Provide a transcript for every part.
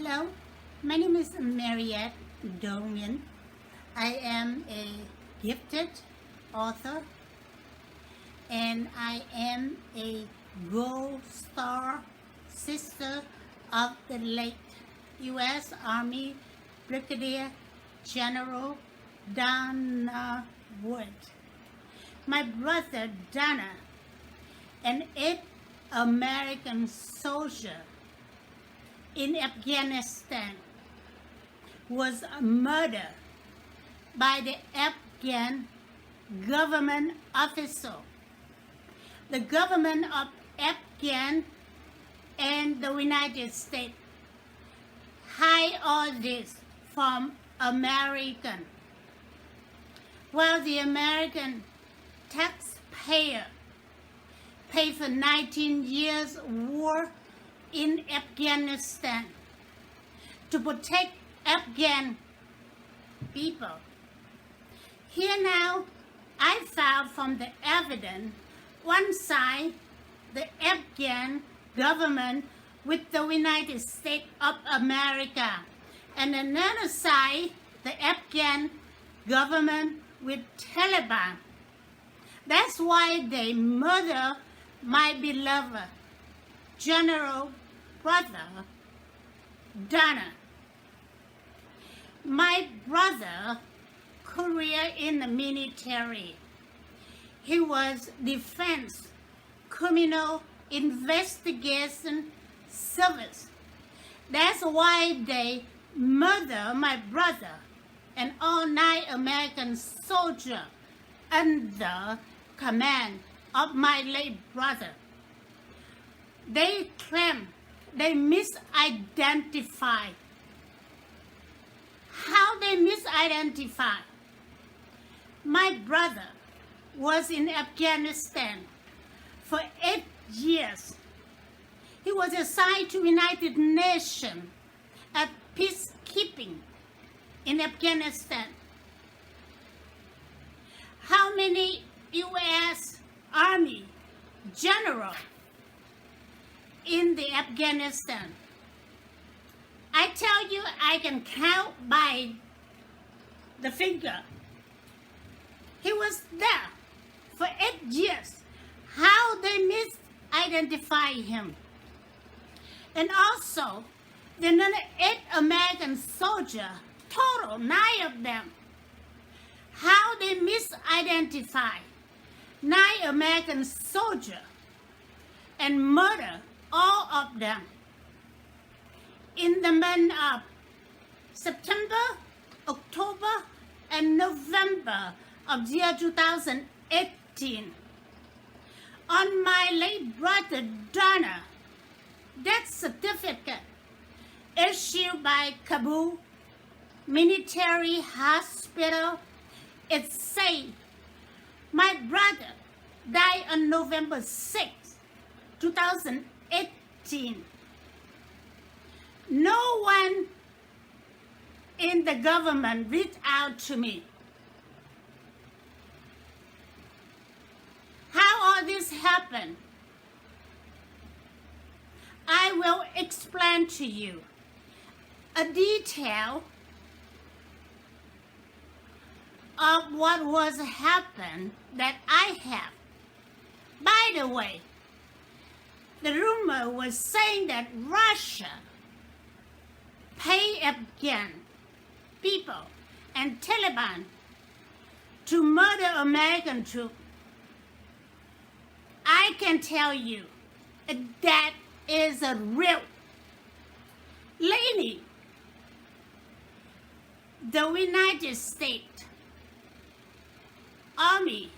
Hello, my name is Madam Do-Nguyen. I am a gifted author and I am a Gold Star sister of the late U.S. Army Brigadier General Donald Wood. My brother Donna, an American soldier in Afghanistan, was murdered by the Afghan government official. The government of Afghan and the United States hide all this from American, while the American taxpayer paid for 19 years war in Afghanistan to protect Afghan people. Here now, I found from the evidence, one side, the Afghan government with the United States of America, and another side, the Afghan government with Taliban. That's why they murder my beloved General brother, Donna. My brother career in the military. He was Defense Criminal Investigation Service. That's why they murder my brother and all 9 American soldiers under command of my late brother. They claim they misidentified. How they misidentified? My brother was in Afghanistan for 8 years. He was assigned to United Nations at peacekeeping in Afghanistan. How many U.S. Army generals in the Afghanistan? I tell you, I can count by the finger. He was there for 8 years. How they misidentify him. And also, the another 8 American soldiers, total 9 of them. How they misidentify 9 American soldiers and murder all of them. In the month of September, October, and November of year 2018, on my late brother Donna, death certificate issued by Kabul Military Hospital, it said, my brother died on November 6, 2018. No one in the government reached out to me. How all this happened? I will explain to you a detail of what was happened that I have. By the way, the rumor was saying that Russia pay Afghan people and Taliban to murder American troops. I can tell you that is a real. Lately, the United States Army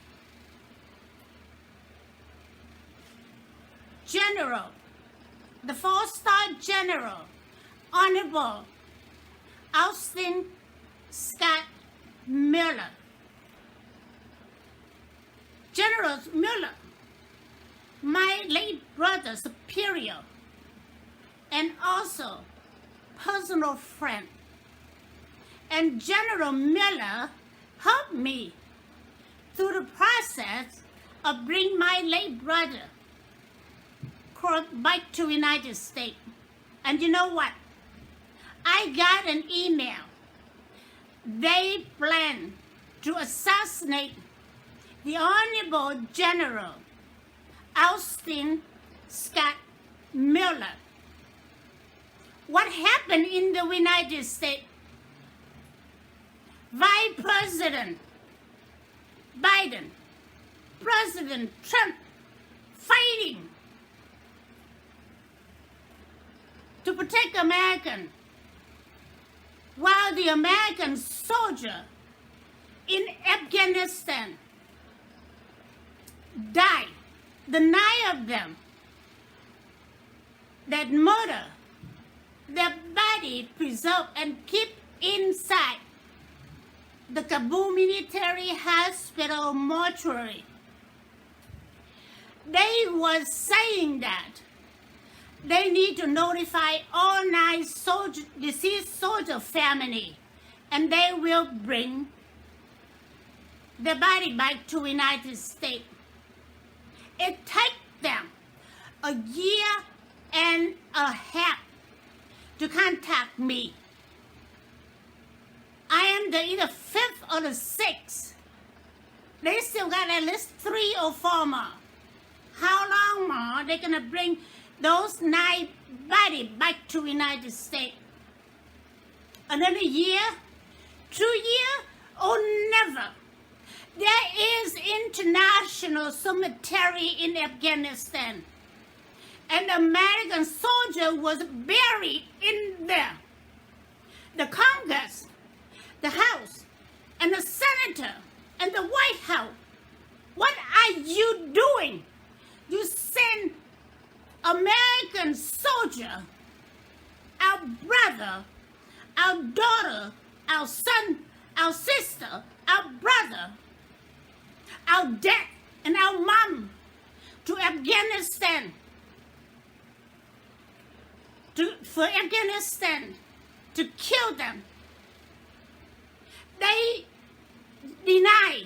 General, the 4-star General, Honorable Austin Scott Miller. General Miller, my late brother superior, and also personal friend. And General Miller helped me through the process of bringing my late brother back to United States. And you know what? I got an email. They plan to assassinate the Honorable General Austin Scott Miller. What happened in the United States? Vice President Biden, President Trump fighting to protect Americans, while the American soldier in Afghanistan died. The 9 of them that murder, their body preserved and kept inside the Kabul military hospital mortuary. They were saying that they need to notify all 9 deceased soldier family, and they will bring the body back to United States. It takes them a year and a half to contact me. I am the either 5th or the 6th. They still got at least 3 or 4 more. How long more are they gonna bring those 9 bodies back to United States? Another year? 2 years? Or never? There is international cemetery in Afghanistan, and the American soldier was buried in there. The Congress, the House, and the Senator, and the White House, what are you doing? You send American soldier, our brother, our daughter, our son, our sister, our brother, our dad, and our mom to Afghanistan, for Afghanistan to kill them. They deny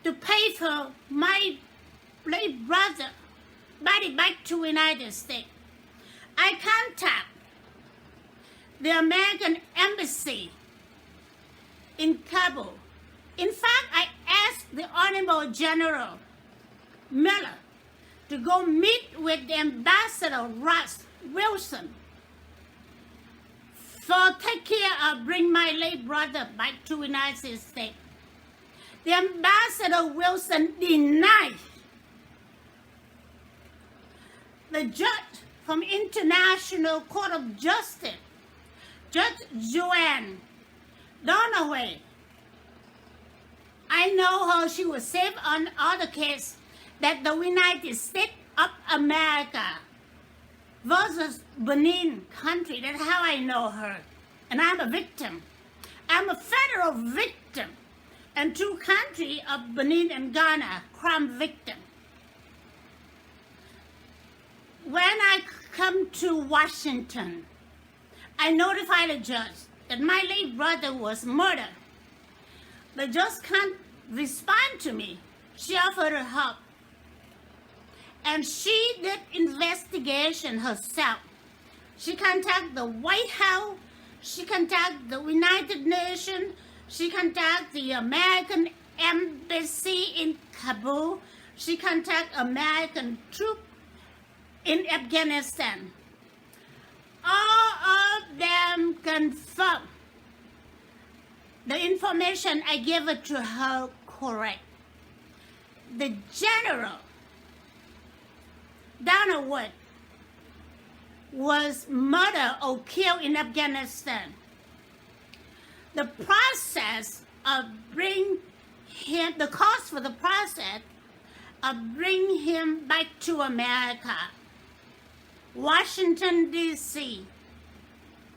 to pay for my late brother body back to United States. I contact the American embassy in Kabul. In fact, I asked the Honorable General Miller to go meet with the Ambassador Ross Wilson for take care of bring my late brother back to United States. The Ambassador Wilson denied. The judge from International Court of Justice, Judge Jo-Ann Donald, I know her, she was saved on other case that the United States of America versus Benin country. That's how I know her. And I'm a victim. I'm a federal victim. And 2 countries of Benin and Ghana, crime victim. When I come to Washington, I notify the judge that my late brother was murdered. The judge can't respond to me. She offered her help. And she did investigation herself. She contacted the White House. She contacted the United Nations. She contacted the American embassy in Kabul. She contacted American troops in Afghanistan. All of them confirmed the information I gave it to her correct. The General Donald Wood was murdered or killed in Afghanistan. The process of bring him, the cost for the process of bring him back to America, Washington, D.C.,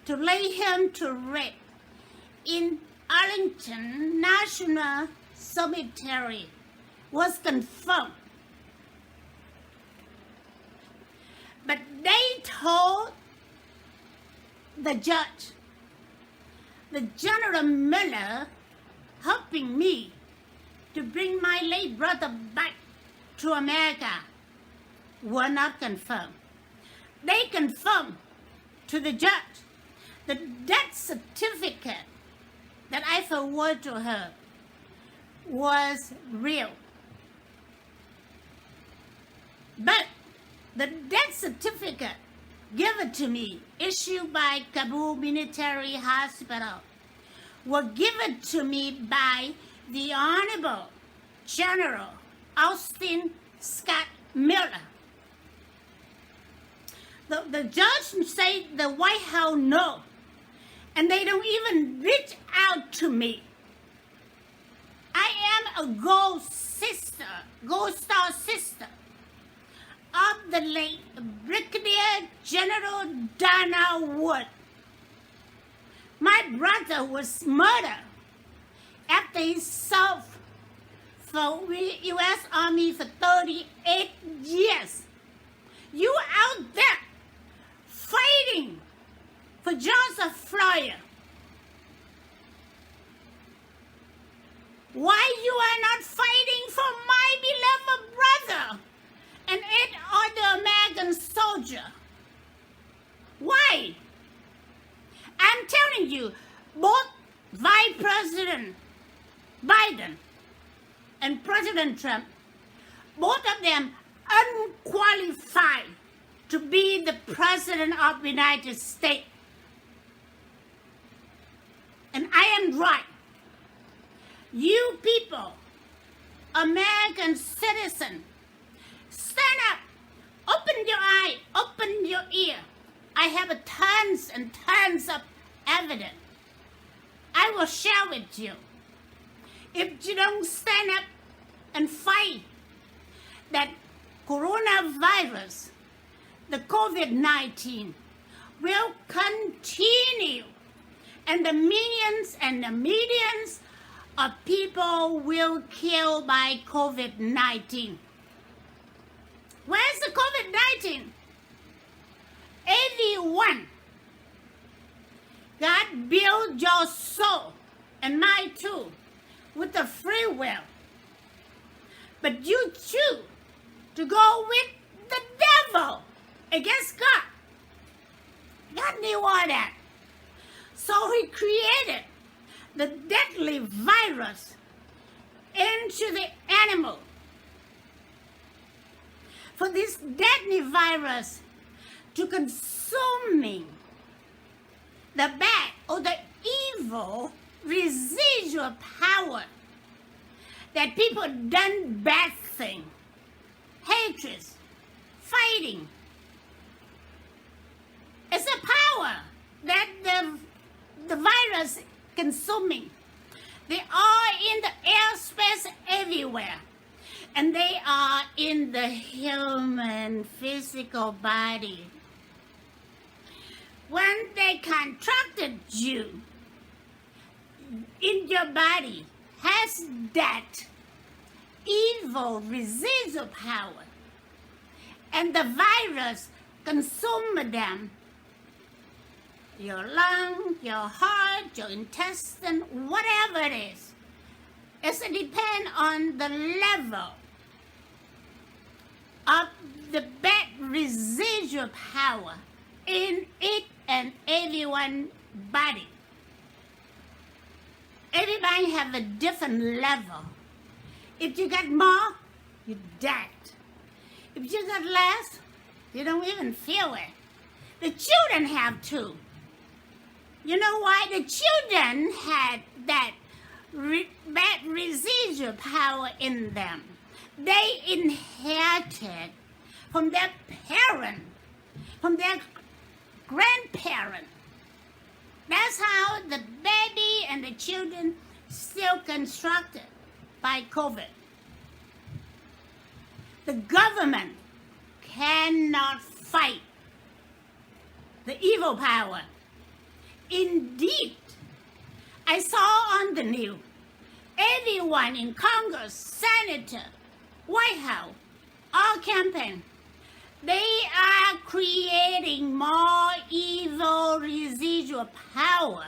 to lay him to rest in Arlington National Cemetery was confirmed. But they told the judge, the General Miller helping me to bring my late brother back to America were not confirmed. They confirmed to the judge, the death certificate that I forwarded to her was real. But the death certificate given to me, issued by Kabul Military Hospital, were given to me by the Honorable General Austin Scott Miller. The judge said the White House no, and they don't even reach out to me. I am a gold star sister of the late Brigadier General Donald Wood. My brother was murdered after he served for U.S. Army for 38 years. You out there fighting for Joseph Floyd. Why you are not fighting for my beloved brother and 8 other American soldiers? Why? I'm telling you, both Vice President Biden and President Trump, both of them unqualified to be the President of the United States. And I am right. You people, American citizens, stand up, open your eye, open your ear. I have tons and tons of evidence. I will share with you. If you don't stand up and fight that coronavirus, the COVID-19 will continue, and the millions of people will be killed by COVID-19. Where's the COVID-19? Everyone, God built your soul, and mine too, with the free will. But you choose to go with the devil against God. God knew all that. So he created the deadly virus into the animal. For this deadly virus to consuming the bad or the evil residual power that people done bad thing, hatred, fighting. It's a power that the virus consuming. They are in the airspace everywhere. And they are in the human physical body. When they contracted you, in your body has that evil residual power. And the virus consumed them. Your lung, your heart, your intestine, whatever it is. It depends on the level of the bad residual power in it and everyone's body. Everybody have a different level. If you got more, you're dead. If you got less, you don't even feel it. The children have too. You know why? The children had that bad residual power in them. They inherited from their parent, from their grandparent. That's how the baby and the children still constructed by COVID. The government cannot fight the evil power. Indeed, I saw on the news, everyone in Congress, Senator, White House, all campaign, they are creating more evil residual power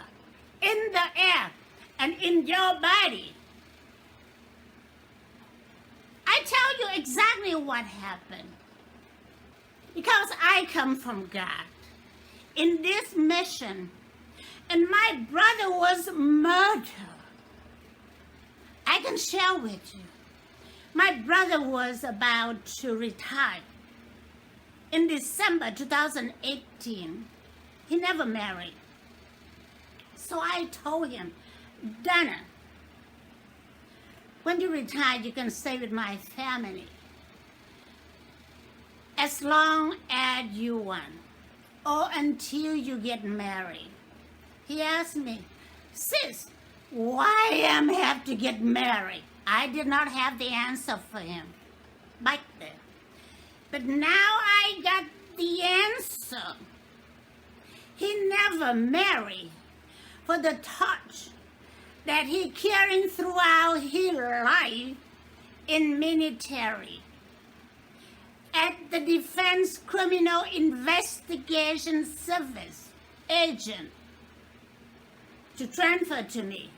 in the air and in your body. I tell you exactly what happened. Because I come from God. in this mission, and my brother was murdered. I can share with you. My brother was about to retire. In December 2018, he never married. So I told him, Donna, when you retire, you can stay with my family as long as you want, or until you get married. He asked me, sis, why am I have to get married? I did not have the answer for him back then. But now I got the answer. He never married for the torch that he carried throughout his life in military. At the Defense Criminal Investigation Service agent to transfer to me.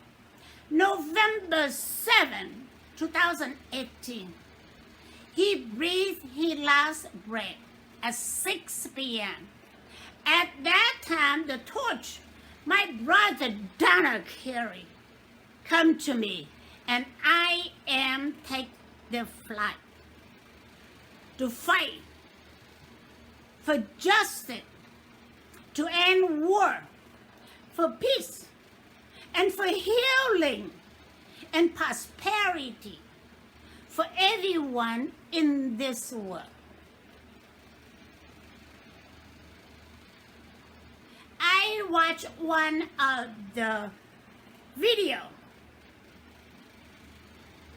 November 7, 2018, he breathed his last breath at 6 p.m. At that time, the torch my brother Donald carried come to me, and I am take the flight to fight for justice, to end war, for peace, and for healing and prosperity for everyone in this world. I watched one of the video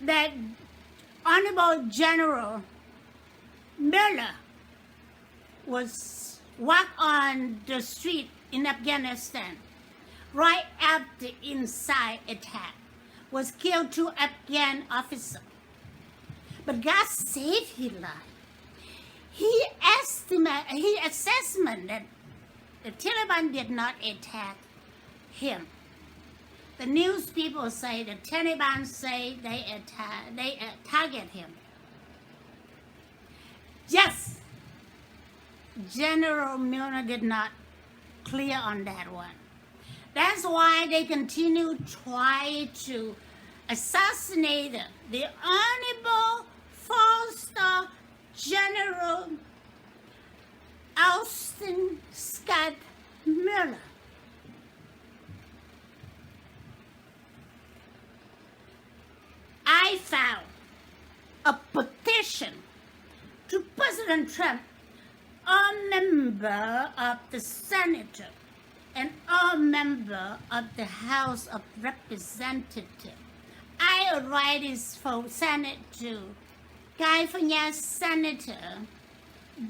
that Honorable General Miller was walk on the street in Afghanistan right after inside attack, was killed 2 Afghan officers. But God saved his life. He assessment that the Taliban did not attack him. The news people say the Taliban say they target him. Yes, General Miller did not clear on that one. That's why they continue try to assassinate the Honorable 4-star General Austin Scott Miller. I found a petition to President Trump, a member of the Senate, and a member of the House of Representatives. I write this for Senate to California Senator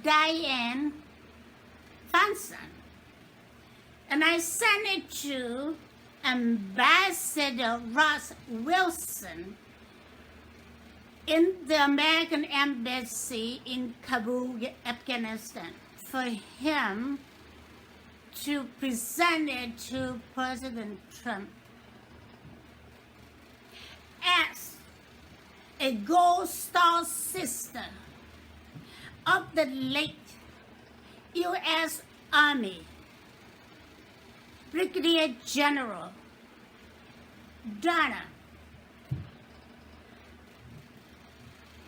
Dianne Feinstein, and I sent it to Ambassador Ross Wilson in the American Embassy in Kabul, Afghanistan, for him to present it to President Trump as a gold star sister of the late U.S. Army Brigadier General Donald.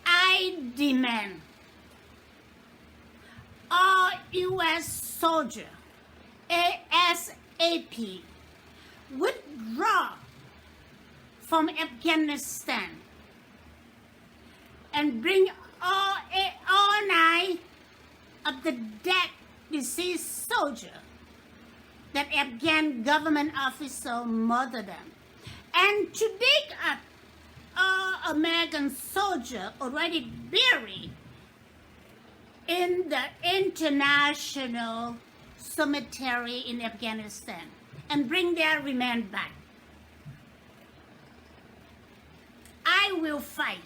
I demand all U.S. soldiers ASAP withdraw from Afghanistan and bring all 9 of the dead deceased soldiers that Afghan government officials murdered them, and to dig up all American soldiers already buried in the international cemetery in Afghanistan and bring their remains back. I will fight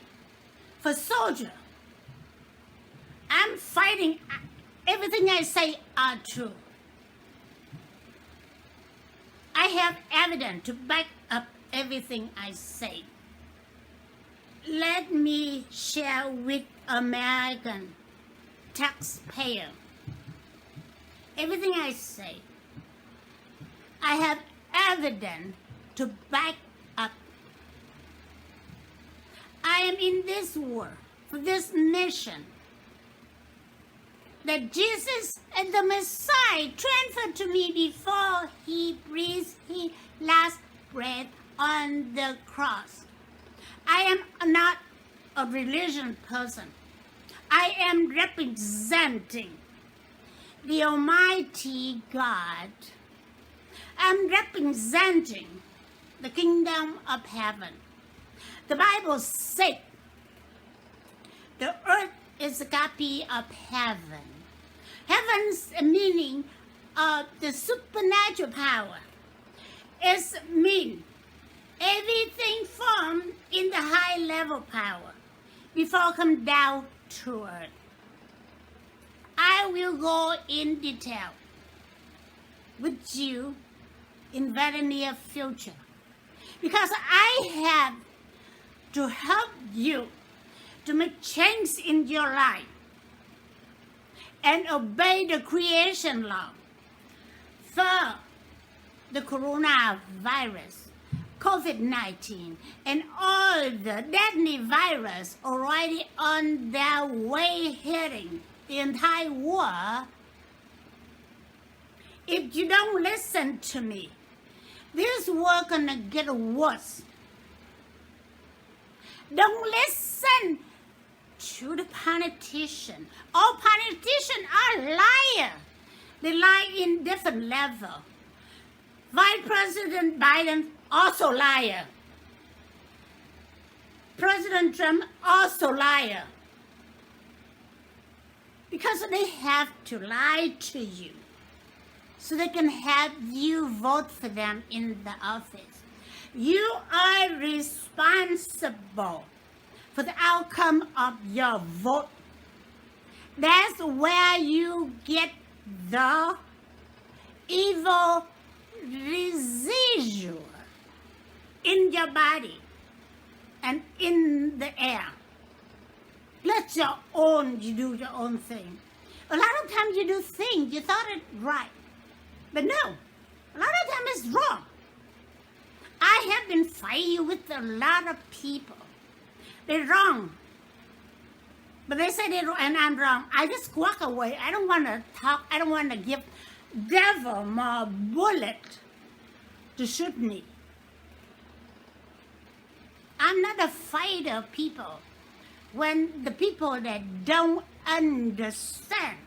for soldiers. I'm fighting. Everything I say are true. I have evidence to back up everything I say. Let me share with American taxpayers everything I say, I have evidence to back up. I am in this world for this mission that Jesus and the Messiah transferred to me before he breathed his last breath on the cross. I am not a religion person. I am representing the Almighty God. I'm representing the kingdom of heaven. The Bible says the earth is a copy of heaven. Heaven's meaning of the supernatural power is mean everything formed in the high level power before come down to earth. I will go in detail with you in very near future because I have to help you to make change in your life and obey the creation law for the coronavirus, COVID-19, and all the deadly virus already on their way hitting the entire world. If you don't listen to me, this world gonna get worse. Don't listen to the politician. All politicians are liars. They lie in different level. Vice President Biden also liar. President Trump also liar. Because they have to lie to you so they can have you vote for them in the office. You are responsible for the outcome of your vote. That's where you get the evil residual in your body and in the air. Let you do your own thing. A lot of times you do things, you thought it right. But no, a lot of times it's wrong. I have been fighting with a lot of people. They're wrong. But they say they're wrong and I'm wrong. I just walk away. I don't want to talk. I don't want to give devil more bullet to shoot me. I'm not a fighter of people. When the people that don't understand,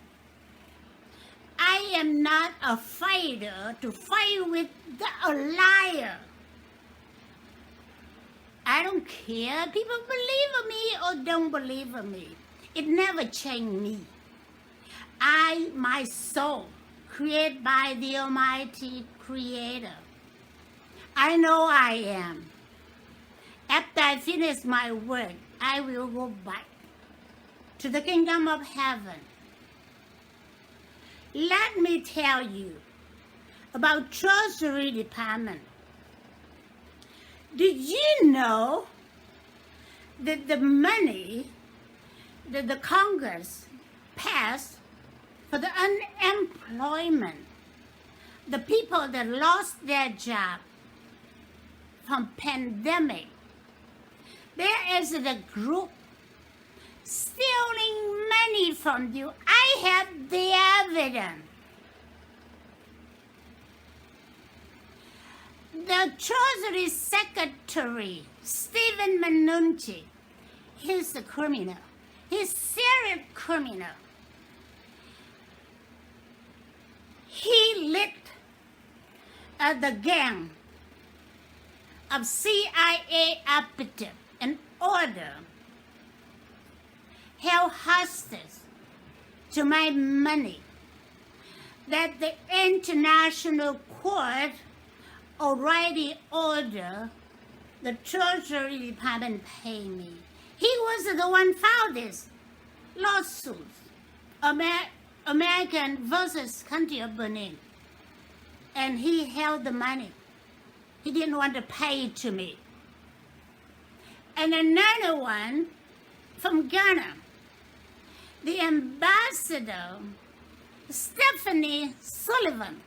I am not a fighter to fight with a liar. I don't care. People believe in me or don't believe in me. It never changed me. My soul, created by the Almighty Creator. I know I am. After I finish my work, I will go back to the kingdom of heaven. Let me tell you about Treasury Department. Did you know that the money that the Congress passed for the unemployment, the people that lost their job from pandemic, there is a group stealing money from you. I have the evidence. The Treasury Secretary, Stephen Mnuchin, he's a criminal. He's a serial criminal. He led the gang of CIA operatives and order held hostage to my money that the International Court already ordered the Treasury Department pay me. He was the one filed this lawsuit, American versus country of Benin, and he held the money. He didn't want to pay it to me. And another one from Ghana, the ambassador Stephanie Sullivan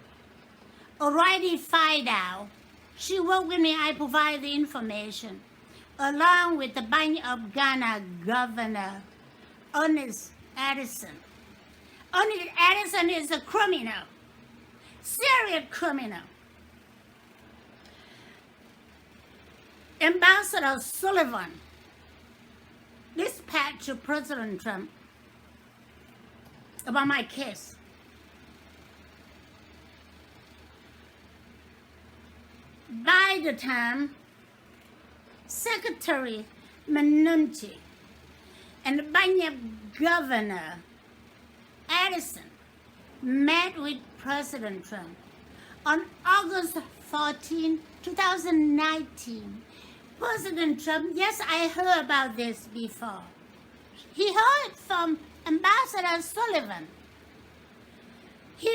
already find out. She worked with me. I provide the information, along with the Bank of Ghana Governor Ernest Addison. Ernest Addison is a criminal, serious criminal. Ambassador Sullivan dispatched to President Trump about my case. By the time Secretary Mnuchin and the Bank Governor Addison met with President Trump on August 14, 2019, President Trump, yes, I heard about this before. He heard from Ambassador Sullivan. He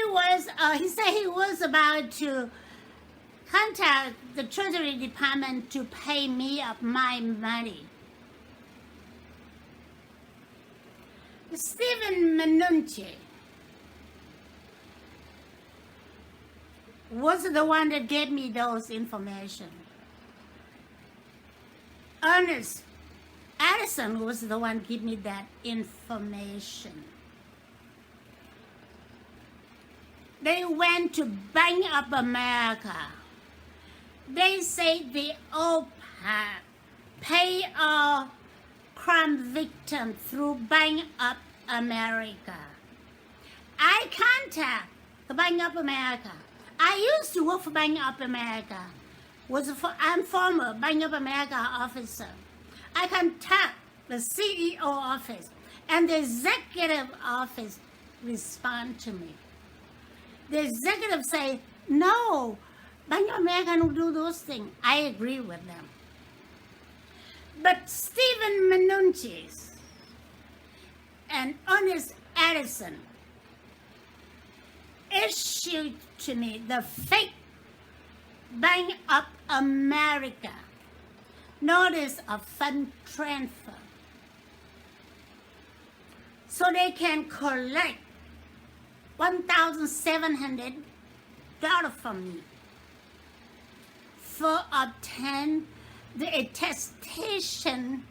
said he was about to contact the Treasury Department to pay me up my money. Stephen Mnuchin was the one that gave me those information. Ernest Addison was the one give me that information. They went to Bank of America. They say they all pay all crime victims through Bank of America. I contact the Bank of America. I used to work for Bank of America. I'm former Bank of America officer. I contact the CEO office, and the executive office respond to me. The executive say, no, Bank of America don't do those things. I agree with them. But Stephen Mnuchin and Ernest Addison issued to me the fake Bank of America notice of fund transfer so they can collect $1,700 from me for obtain the attestation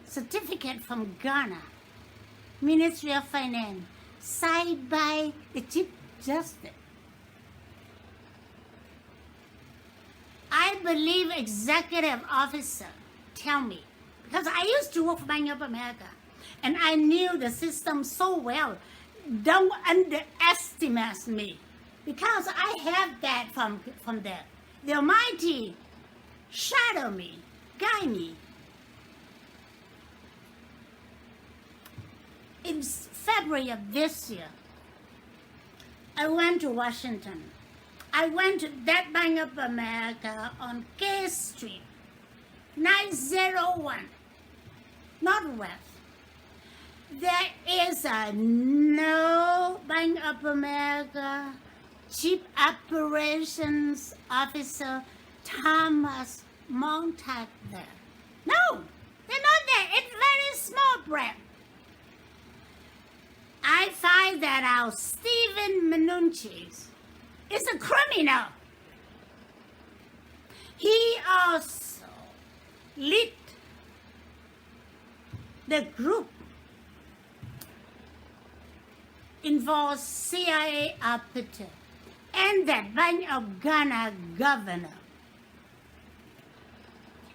certificate from Ghana Ministry of Finance signed by the Chief Justice. I believe executive officer tell me, because I used to work for Bank of America and I knew the system so well. Don't underestimate me, because I have that from there. The Almighty shadow me, guide me. In February of this year, I went to Washington. I went to that Bank of America on K Street, 901, Northwest. There is a no Bank of America Chief Operations Officer Thomas Montag there. No, they're not there. It's very small print. I find that out Stephen Mnuchin is a criminal. He also lead the group involves CIA operative and the Bank of Ghana governor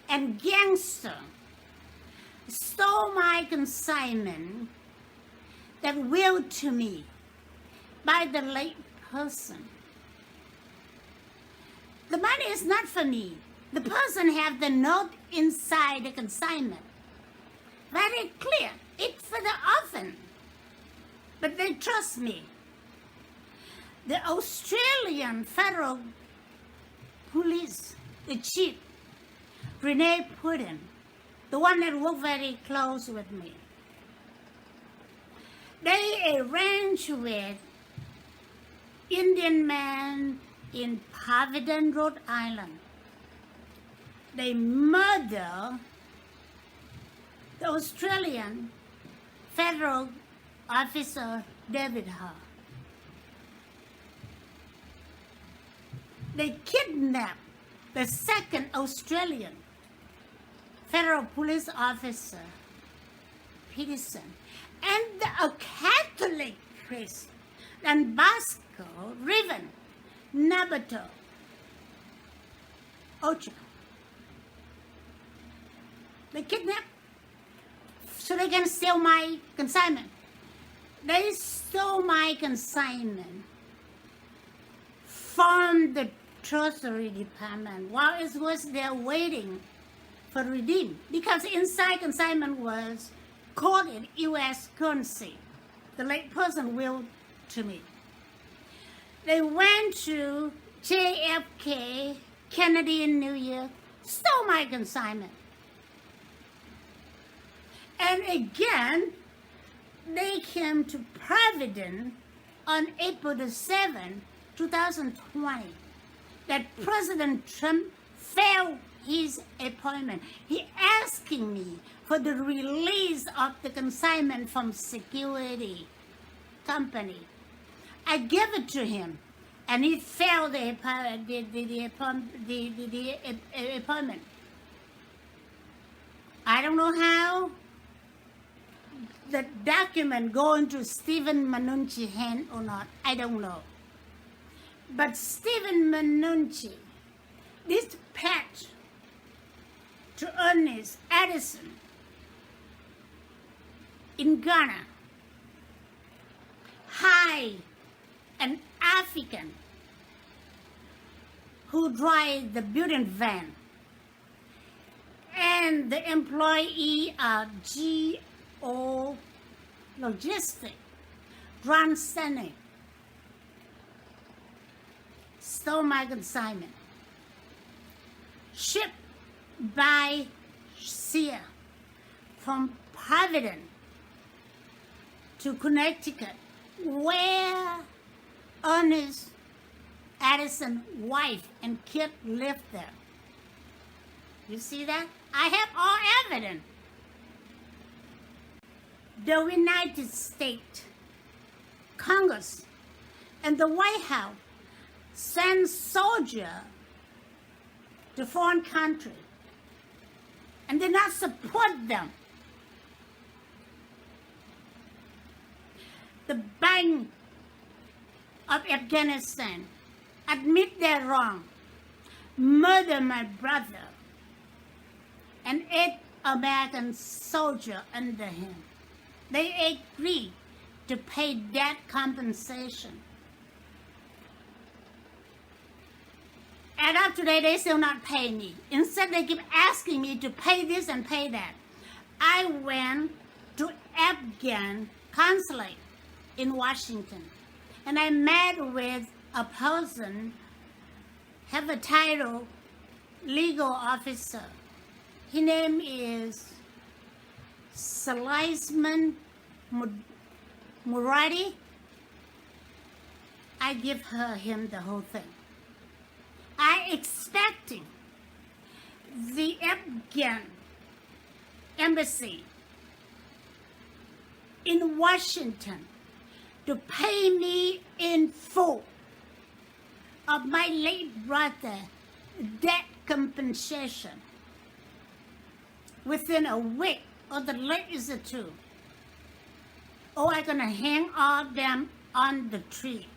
and gangster stole my consignment that willed to me by the late person. The money is not for me. The person have the note inside the consignment. Very clear. It's for the orphan. But they trust me. The Australian Federal Police, the chief, Renee Putin, the one that worked very close with me, they arranged with Indian man in Providence, Rhode Island. They murder the Australian federal officer David Hall. They kidnapped the second Australian federal police officer, Peterson, and a Catholic priest, and Bosco, Riven, Nabato, Ocho. They kidnapped so they can steal my consignment. They stole my consignment from the Treasury Department while it was there waiting for redeem, because inside consignment was quoted U.S. currency. The late person willed to me. They went to JFK, Kennedy in New York, stole my consignment. And again, they came to Providence on April the 7th, 2020, that President Trump failed his appointment. He asking me for the release of the consignment from security company. I gave it to him, and he failed the appointment. I don't know how the document going to Stephen Mnuchin's hand or not. I don't know. But Stephen Mnuchin dispatched to Ernest Addison in Ghana, hired an African who drive the building van, and the employee of GO Logistics, Grand Senate, stole my consignment, shipped by sea from Providence to Connecticut, where Ernest Addison's wife and kid lived there. You see that? I have all evidence. The United States Congress and the White House send soldiers to foreign country and did not support them. The Bank of Afghanistan admit they're wrong, murder my brother and 8 American soldiers under him. They agreed to pay death compensation. And up to today, they still not pay me. Instead, they keep asking me to pay this and pay that. I went to Afghan consulate in Washington, and I met with a person, have a title, legal officer. His name is Salisman Muradi. I give him the whole thing. I expecting the Afghan embassy in Washington to pay me in full of my late brother debt compensation within a week or the latest or two. Or I'm gonna hang all them on the tree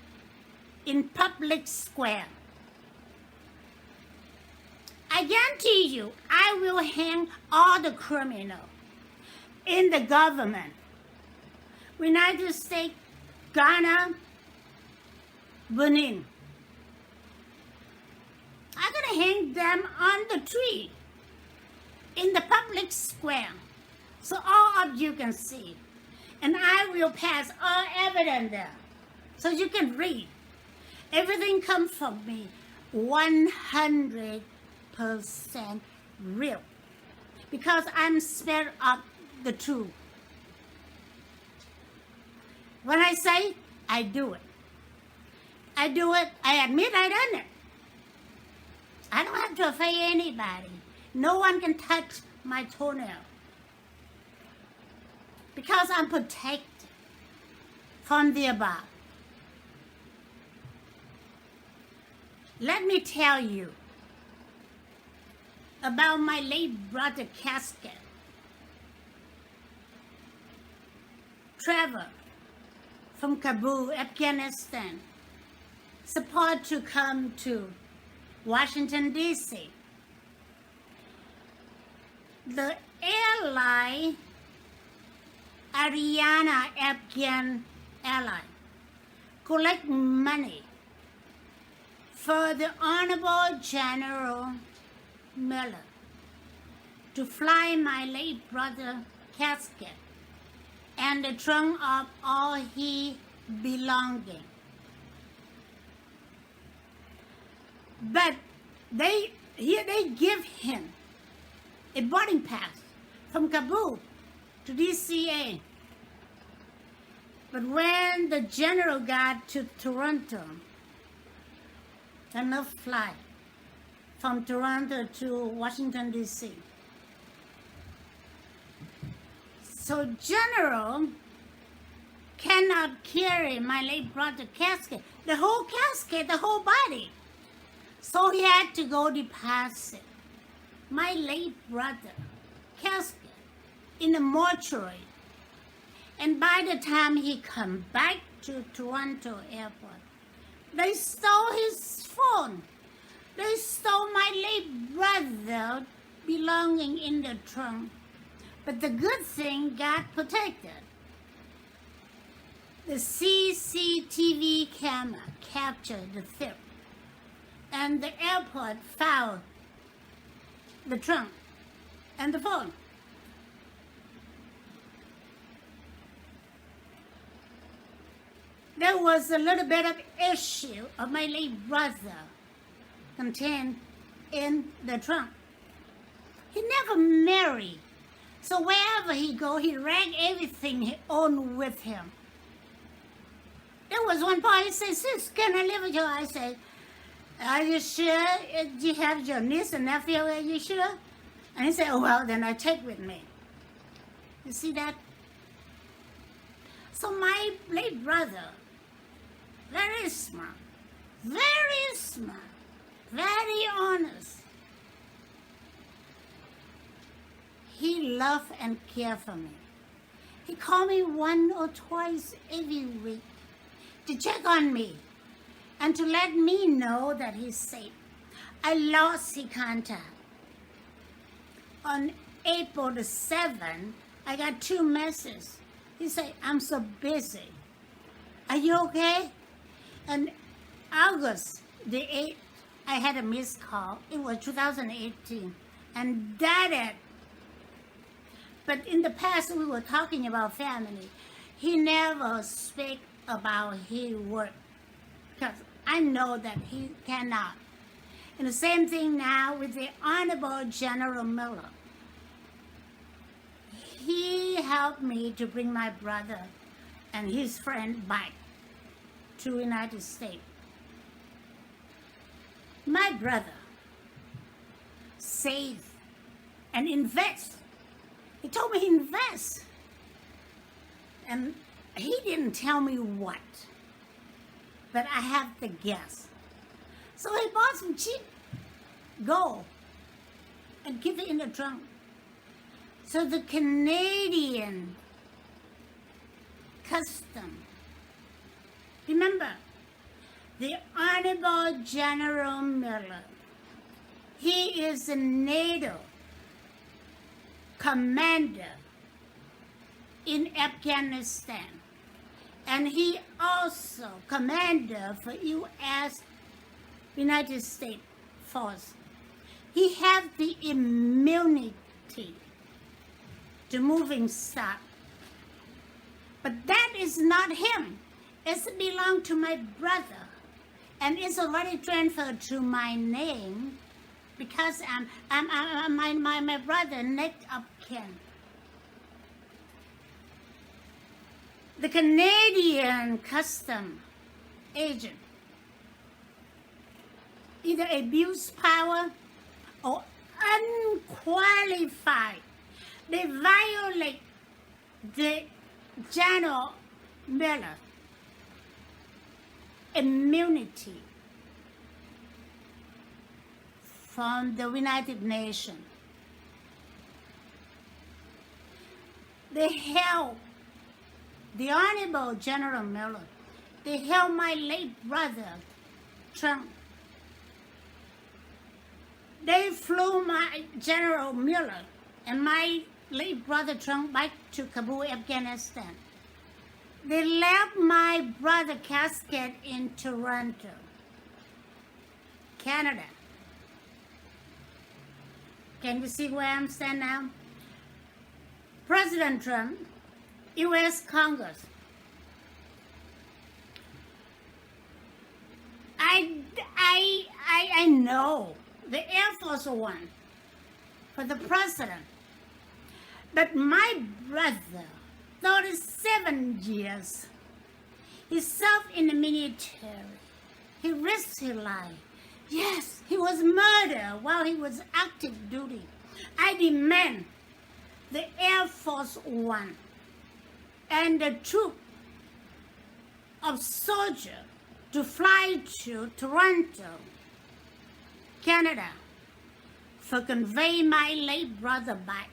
in public square. I guarantee you, I will hang all the criminals in the government, United States, Ghana, Benin. I'm gonna hang them on the tree in the public square so all of you can see. And I will pass all evidence there so you can read. Everything comes from me 100% real, because I'm scared of the truth. When I say, I do it. I do it, I admit I done it. I don't have to offend anybody. No one can touch my toenail, because I'm protected from the above. let me tell you about my late brother casket. Travel from Kabul, Afghanistan, supposed to come to Washington, D.C. The airline, Ariana Afghan Airline, collect money for the Honorable General Miller to fly my late brother casket and the trunk of all his belongings. But they give him a boarding pass from Kabul to DCA. But when the general got to Toronto, enough flight from Toronto to Washington, D.C. So general cannot carry my late brother casket, the whole body. So he had to go deposit my late brother casket in the mortuary. And by the time he come back to Toronto airport, they stole his phone. They stole my late brother belonging in the trunk. But the good thing got protected. The CCTV camera captured the thief. And the airport found the trunk and the phone. There was a little bit of issue of my late brother contained in the trunk. He never married. So wherever he go, he dragged everything he owned with him. There was one point he said, "Sis, can I live with you?" I said, "Are you sure you have your niece and nephew? Are you sure?" And he said, "Oh, well, then I take with me." You see that? So my late brother, very smart, very honest. He loved and cared for me. He called me 1 or twice every week to check on me and to let me know that he's safe. I lost his contact. On April the 7th, I got 2 messages. He said, "I'm so busy. Are you okay?" And August the 8th, I had a missed call. It was 2018. And that. But in the past, we were talking about family. He never speak about his work because I know that he cannot. And the same thing now with the Honorable General Miller. He helped me to bring my brother and his friend back to the United States. My brother saved and invest. He told me he invest. And he didn't tell me what. But I have to guess. So he bought some cheap gold and keep it in the trunk. So the Canadian custom, remember, the Honorable General Miller, he is a NATO commander in Afghanistan. And he also commander for U.S. United States force. He have the immunity to moving stock. But that is not him. It belongs to my brother. And it's already transferred to my name because my brother next of kin. The Canadian custom agent either abuse power or unqualified. They violate the General Miller immunity. from the United Nations. They held the Honorable General Miller. They held my late brother, Trump. They flew my General Miller and my late brother Trump back to Kabul, Afghanistan. They left my brother casket in Toronto, Canada. Can you see where I'm standing now? President Trump, U.S. Congress. I know the Air Force One for the president. But my brother, 37 years, he served in the military. He risked his life. Yes, he was murdered while he was active duty. I demand the Air Force One and the troop of soldiers to fly to Toronto, Canada, for convey my late brother back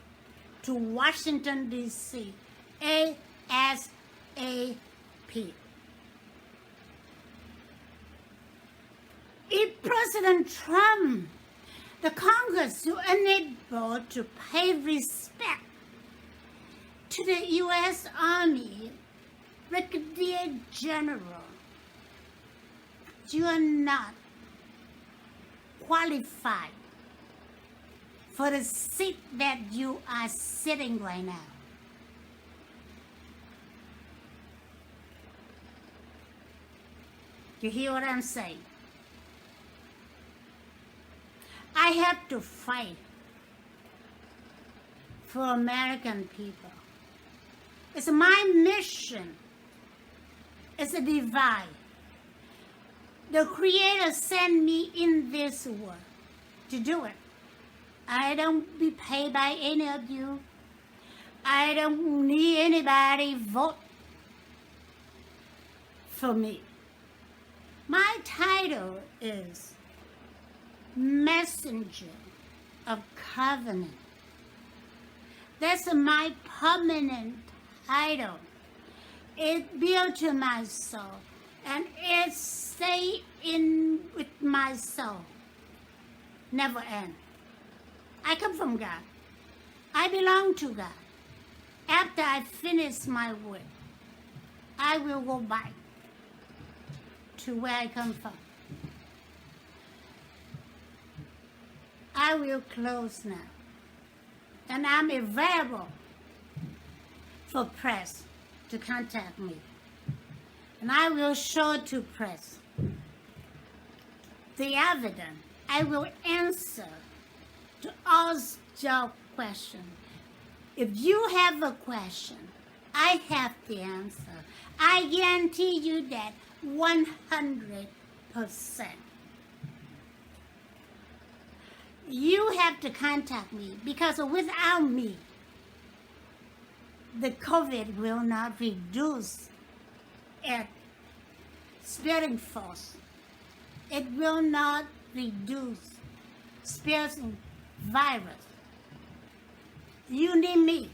to Washington, D.C., ASAP. If President Trump, the Congress, were unable to pay respect to the U.S. Army, Brigadier General, you are not qualified for the seat that you are sitting right now. You hear what I'm saying? I have to fight for American people. It's my mission. It's a divide. The Creator sent me in this world to do it. I don't be paid by any of you. I don't need anybody vote for me. My title is Messenger of Covenant. That's my permanent title. It built to my soul, and it stay in with my soul. Never end. I come from God. I belong to God. After I finish my work, I will go back to where I come from. I will close now. And I'm available for press to contact me. And I will show to press the evidence. I will answer to all your questions. If you have a question, I have the answer. I guarantee you that 100%. You have to contact me, because without me, the COVID will not reduce its spreading force. It will not reduce spreading virus. You need me.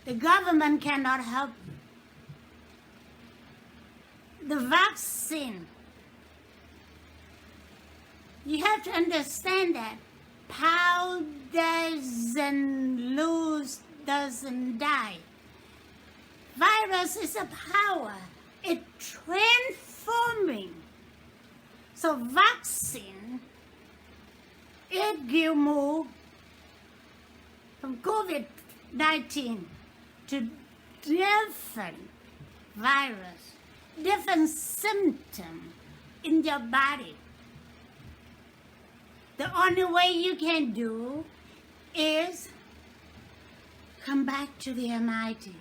The government cannot help you. The vaccine, you have to understand that power doesn't lose, doesn't die. Virus is a power. It's transforming. So vaccine, it will move from COVID-19 to different virus, different symptom in your body. The only way you can do is come back to the Almighty.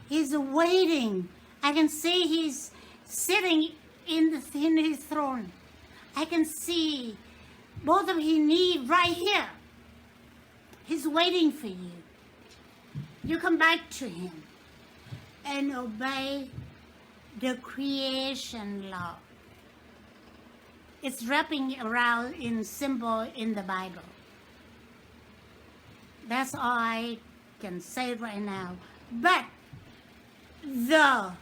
He's waiting. I can see he's sitting in his throne. I can see both of his knees right here. He's waiting for you. You come back to him and obey the creation law. It's wrapping around in symbol in the Bible. That's all I can say right now. But the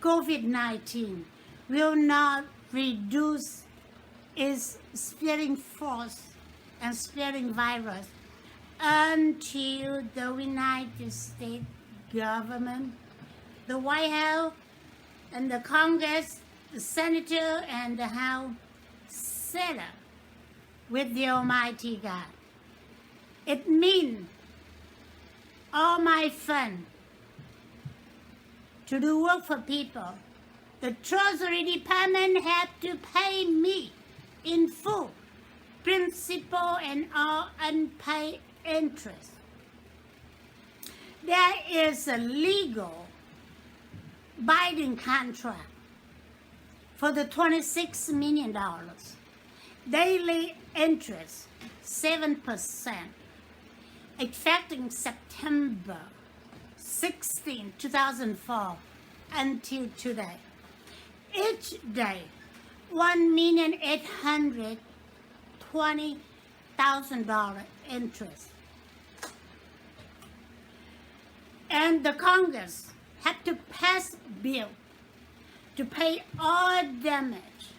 COVID-19 will not reduce its spreading force and spreading virus until the United States government, the White House, and the Congress, the Senator, and the House set up with the Almighty God. It means all my fund to do work for people. The Treasury Department have to pay me in full, principal and all unpaid interest. There is a legal binding contract for the $26 million. Daily interest, 7%, effective September 16, 2004 until today. Each day, $1,820,000 interest. And the Congress have to pass a bill to pay all damage,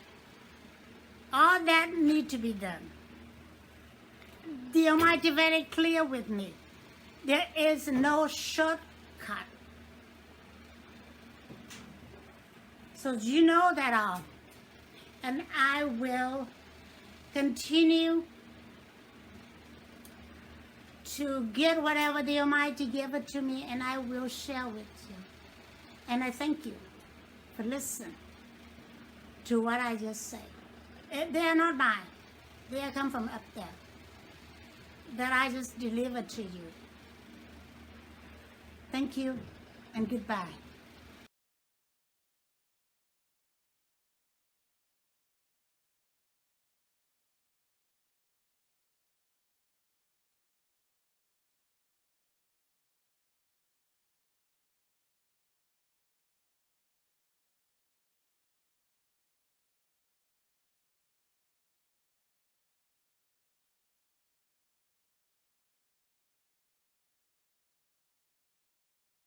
all that need to be done. The Almighty very clear with me. There is no shortcut. So you know that all. And I will continue to get whatever the Almighty gave it to me, and I will share with you. And I thank you for listening to what I just said. They are not mine. They come from up there that I just delivered to you. Thank you and goodbye.